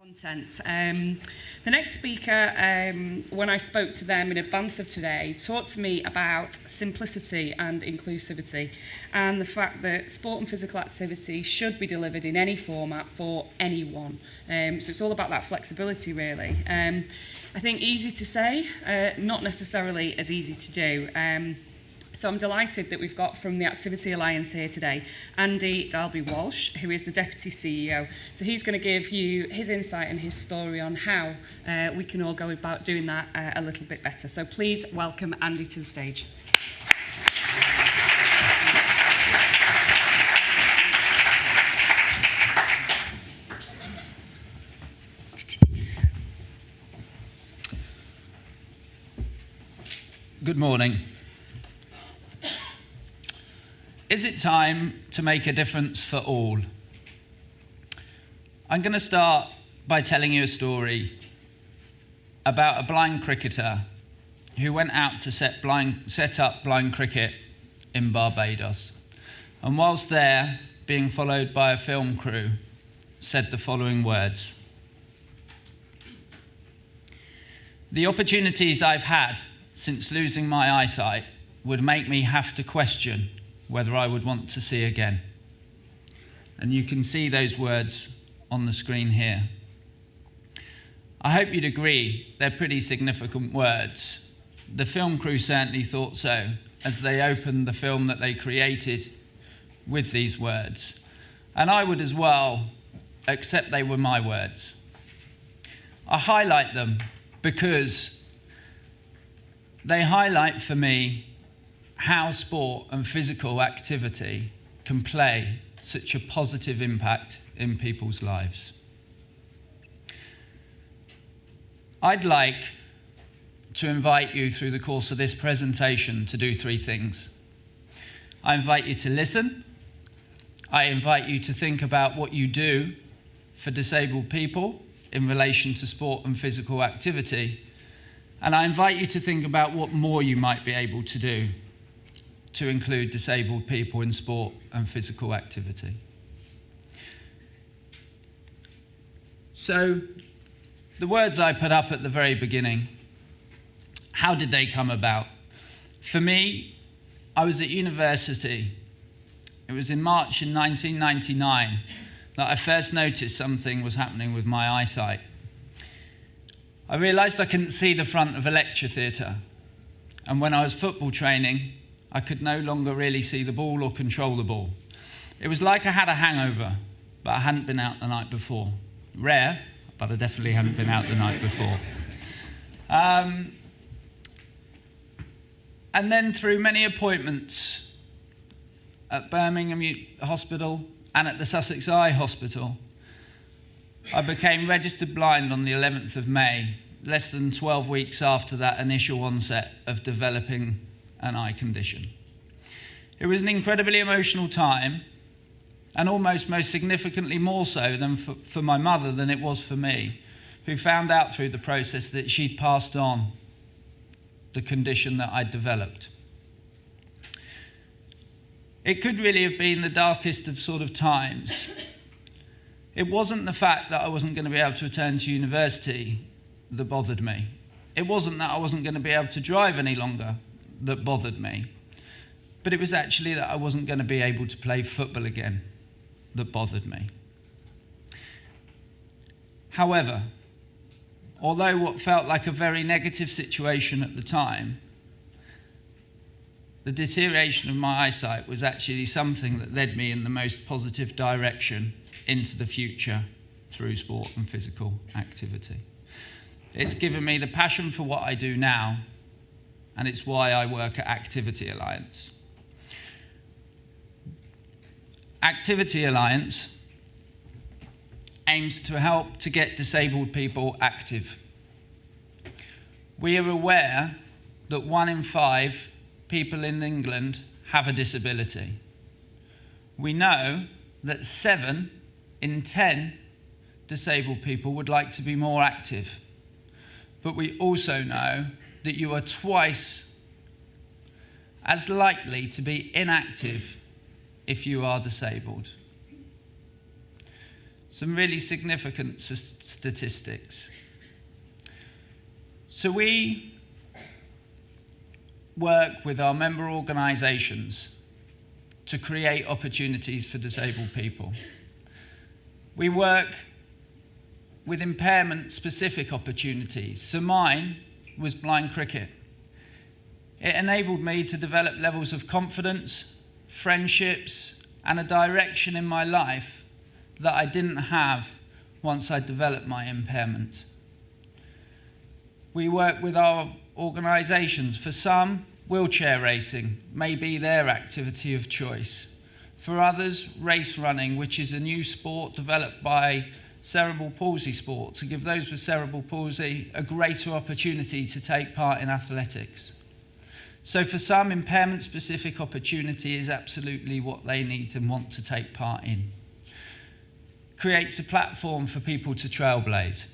Content. The next speaker, when I spoke to them in advance of today, talked to me about simplicity and inclusivity and the fact that sport and physical activity should be delivered in any format for anyone. So it's all about that flexibility, really. I think easy to say, not necessarily as easy to do. So I'm delighted that we've got from the Activity Alliance here today, Andy Darby-Welsh, who is the Deputy CEO. So he's going to give you his insight and his story on how we can all go about doing that a little bit better. So please welcome Andy to the stage. Good morning. Is it time to make a difference for all? I'm going to start by telling you a story about a blind cricketer who went out to set up blind cricket in Barbados. And whilst there, being followed by a film crew, said the following words. The opportunities I've had since losing my eyesight would make me have to question whether I would want to see again. And you can see those words on the screen here. I hope you'd agree they're pretty significant words. The film crew certainly thought so as they opened the film that they created with these words. And I would as well, except they were my words. I highlight them because they highlight for me how sport and physical activity can play such a positive impact in people's lives. I'd like to invite you through the course of this presentation to do three things. I invite you to listen. I invite you to think about what you do for disabled people in relation to sport and physical activity. And I invite you to think about what more you might be able to do to include disabled people in sport and physical activity. So, the words I put up at the very beginning, how did they come about? For me, I was at university. It was in March in 1999 that I first noticed something was happening with my eyesight. I realised I couldn't see the front of a lecture theatre, and when I was football training, I could no longer really see the ball or control the ball. It was like I had a hangover, but I hadn't been out the night before. Rare, but I definitely hadn't been out the night before. And then through many appointments at Birmingham Hospital and at the Sussex Eye Hospital, I became registered blind on the 11th of May, less than 12 weeks after that initial onset of developing an eye condition. It was an incredibly emotional time, and almost most significantly more so than for my mother than it was for me, who found out through the process that she'd passed on the condition that I'd developed. It could really have been the darkest of sort of times. It wasn't the fact that I wasn't going to be able to return to university that bothered me. It wasn't that I wasn't going to be able to drive any longer that bothered me. But it was actually that I wasn't going to be able to play football again that bothered me. However, although what felt like a very negative situation at the time, the deterioration of my eyesight was actually something that led me in the most positive direction into the future through sport and physical activity. It's given me the passion for what I do now, and it's why I work at Activity Alliance. Activity Alliance aims to help to get disabled people active. We are aware that 1 in 5 people in England have a disability. We know that 7 in 10 disabled people would like to be more active. But we also know that you are twice as likely to be inactive if you are disabled. some really significant statistics. So we work with our member organisations to create opportunities for disabled people. We work with impairment-specific opportunities. So mine was blind cricket. It enabled me to develop levels of confidence, friendships, and a direction in my life that I didn't have once I developed my impairment. We work with our organisations. For some, wheelchair racing may be their activity of choice. For others, race running, which is a new sport developed by cerebral palsy sport to give those with cerebral palsy a greater opportunity to take part in athletics. So for some, impairment-specific opportunity is absolutely what they need and want to take part in. Creates a platform for people to trailblaze.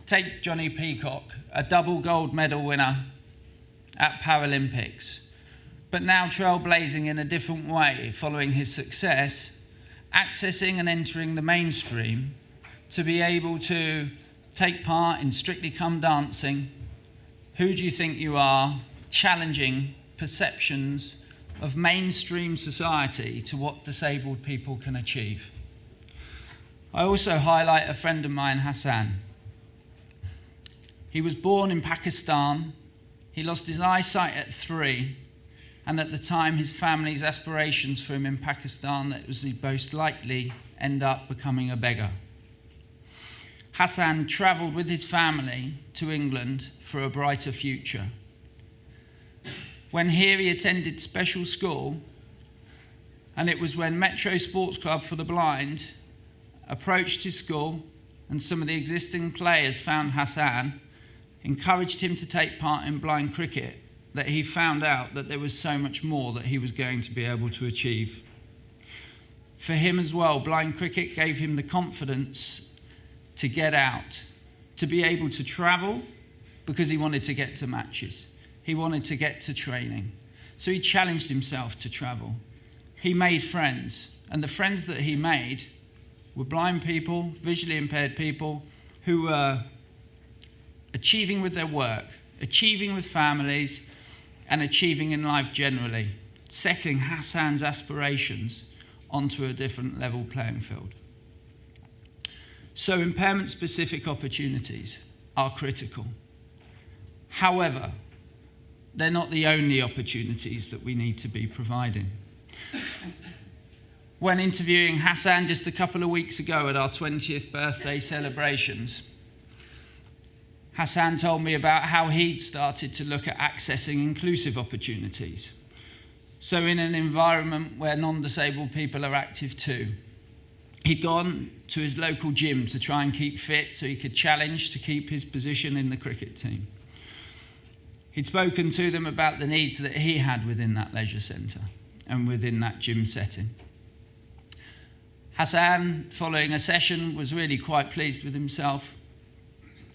Take Johnny Peacock, a double gold medal winner at Paralympics, but now trailblazing in a different way following his success, accessing and entering the mainstream to be able to take part in Strictly Come Dancing, Who Do You Think You Are, challenging perceptions of mainstream society to what disabled people can achieve. I also highlight a friend of mine, Hassan. He was born in Pakistan. He lost his eyesight at 3, and at the time his family's aspirations for him in Pakistan that was he'd most likely end up becoming a beggar. Hassan travelled with his family to England for a brighter future. When here he attended special school, and it was when Metro Sports Club for the Blind approached his school and some of the existing players found Hassan, encouraged him to take part in blind cricket, that he found out that there was so much more that he was going to be able to achieve. For him as well, blind cricket gave him the confidence to get out, to be able to travel, because he wanted to get to matches. He wanted to get to training. So he challenged himself to travel. He made friends, and the friends that he made were blind people, visually impaired people, who were achieving with their work, achieving with families, and achieving in life generally, setting Hassan's aspirations onto a different level playing field. So impairment-specific opportunities are critical. However, they're not the only opportunities that we need to be providing. When interviewing Hassan just a couple of weeks ago at our 20th birthday celebrations, Hassan told me about how he'd started to look at accessing inclusive opportunities. So in an environment where non-disabled people are active too, he'd gone to his local gym to try and keep fit so he could challenge to keep his position in the cricket team. He'd spoken to them about the needs that he had within that leisure centre and within that gym setting. Hassan, following a session, was really quite pleased with himself.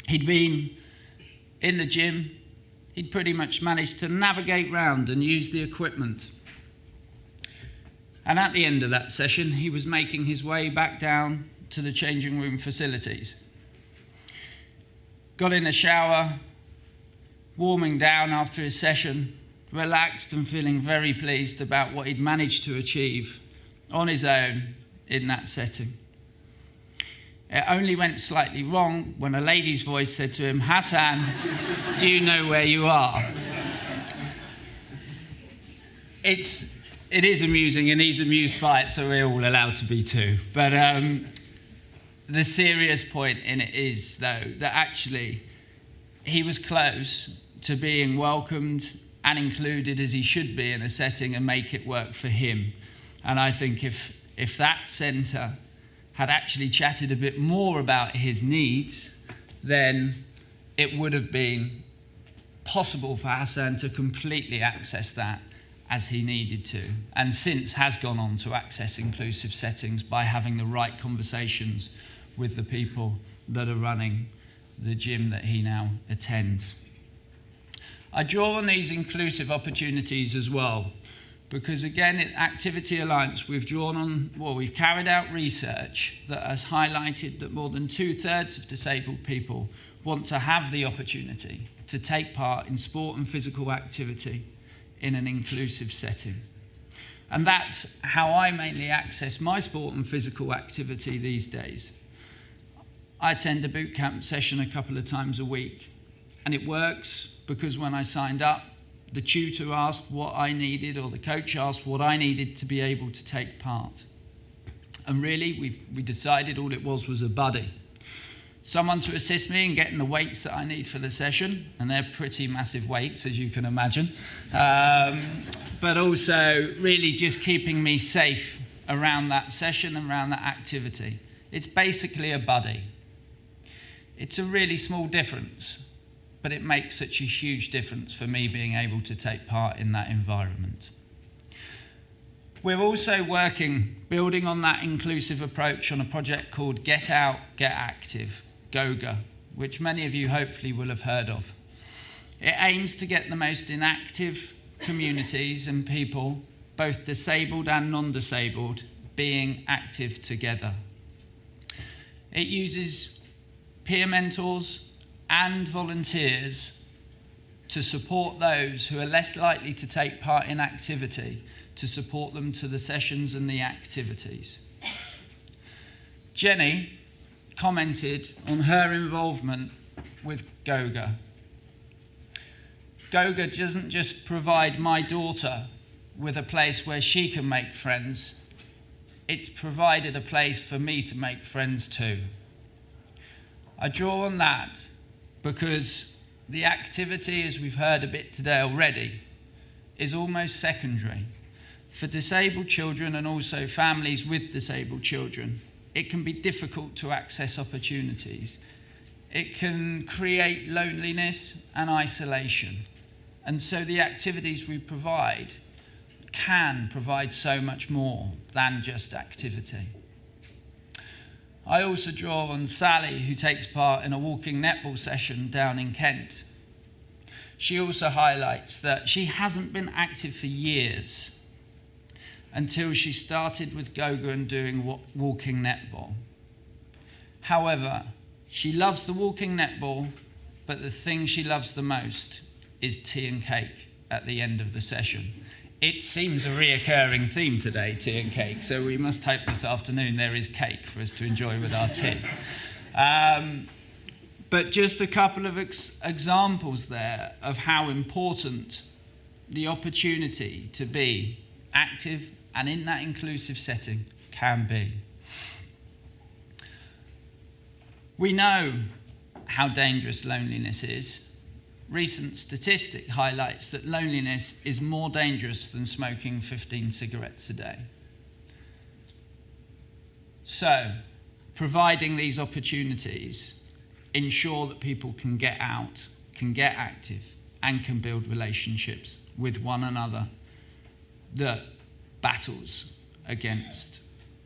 He'd been in the gym. He'd pretty much managed to navigate round and use the equipment. And at the end of that session, he was making his way back down to the changing room facilities. Got in a shower, warming down after his session, relaxed and feeling very pleased about what he'd managed to achieve on his own in that setting. It only went slightly wrong when a lady's voice said to him, "Hassan, do you know where you are?" It is amusing, and he's amused by it, so we're all allowed to be too. But the serious point in it is, though, that actually he was close to being welcomed and included as he should be in a setting and make it work for him. And I think if that centre had actually chatted a bit more about his needs, then it would have been possible for Hassan to completely access that as he needed to, and since has gone on to access inclusive settings by having the right conversations with the people that are running the gym that he now attends. I draw on these inclusive opportunities as well Because again, at Activity Alliance, we've carried out research that has highlighted that more than 2/3 of disabled people want to have the opportunity to take part in sport and physical activity in an inclusive setting. And that's how I mainly access my sport and physical activity these days. I attend a boot camp session a couple of times a week, and it works because when I signed up, the tutor asked what I needed, or the coach asked what I needed to be able to take part. And really, we decided all it was a buddy. Someone to assist me in getting the weights that I need for the session, and they're pretty massive weights, as you can imagine. But also really just keeping me safe around that session and around that activity. It's basically a buddy. It's a really small difference, but it makes such a huge difference for me being able to take part in that environment. We're also building on that inclusive approach on a project called Get Out, Get Active, GOGA, which many of you hopefully will have heard of. It aims to get the most inactive communities and people, both disabled and non-disabled, being active together. It uses peer mentors and volunteers to support those who are less likely to take part in activity, to support them to the sessions and the activities. Jenny commented on her involvement with GOGA. GOGA doesn't just provide my daughter with a place where she can make friends, it's provided a place for me to make friends too. I draw on that because the activity, as we've heard a bit today already, is almost secondary. For disabled children and also families with disabled children, it can be difficult to access opportunities. It can create loneliness and isolation. And so the activities we provide can provide so much more than just activity. I also draw on Sally, who takes part in a walking netball session down in Kent. She also highlights that she hasn't been active for years until she started with GOGA and doing walking netball. However, she loves the walking netball, but the thing she loves the most is tea and cake at the end of the session. It seems a reoccurring theme today, tea and cake, so we must hope this afternoon there is cake for us to enjoy with our tea. But just a couple of examples there of how important the opportunity to be active and in that inclusive setting can be. We know how dangerous loneliness is. Recent statistic highlights that loneliness is more dangerous than smoking 15 cigarettes a day. So, providing these opportunities ensure that people can get out, can get active, and can build relationships with one another that battles against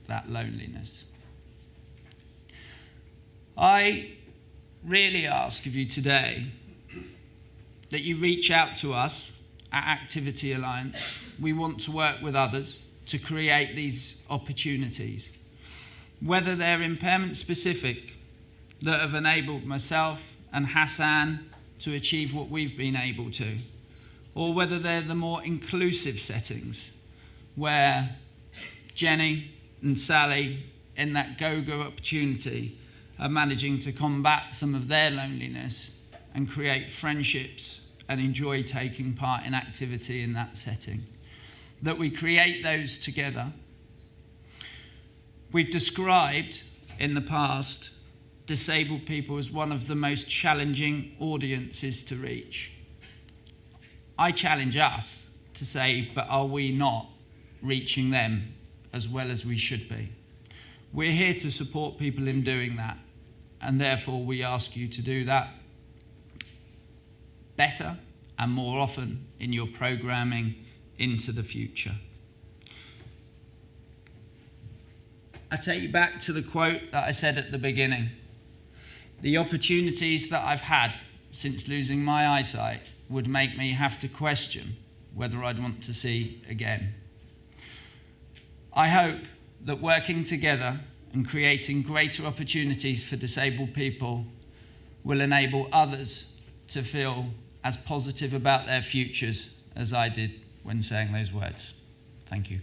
that loneliness. I really ask of you today that you reach out to us at Activity Alliance. We want to work with others to create these opportunities, whether they're impairment specific, that have enabled myself and Hassan to achieve what we've been able to, or whether they're the more inclusive settings where Jenny and Sally in that GOGA opportunity are managing to combat some of their loneliness and create friendships and enjoy taking part in activity in that setting. That we create those together. We've described in the past disabled people as one of the most challenging audiences to reach. I challenge us to say, but are we not reaching them as well as we should be? We're here to support people in doing that, and therefore we ask you to do that better and more often in your programming into the future. I take you back to the quote that I said at the beginning. The opportunities that I've had since losing my eyesight would make me have to question whether I'd want to see again. I hope that working together and creating greater opportunities for disabled people will enable others to feel as positive about their futures as I did when saying those words. Thank you.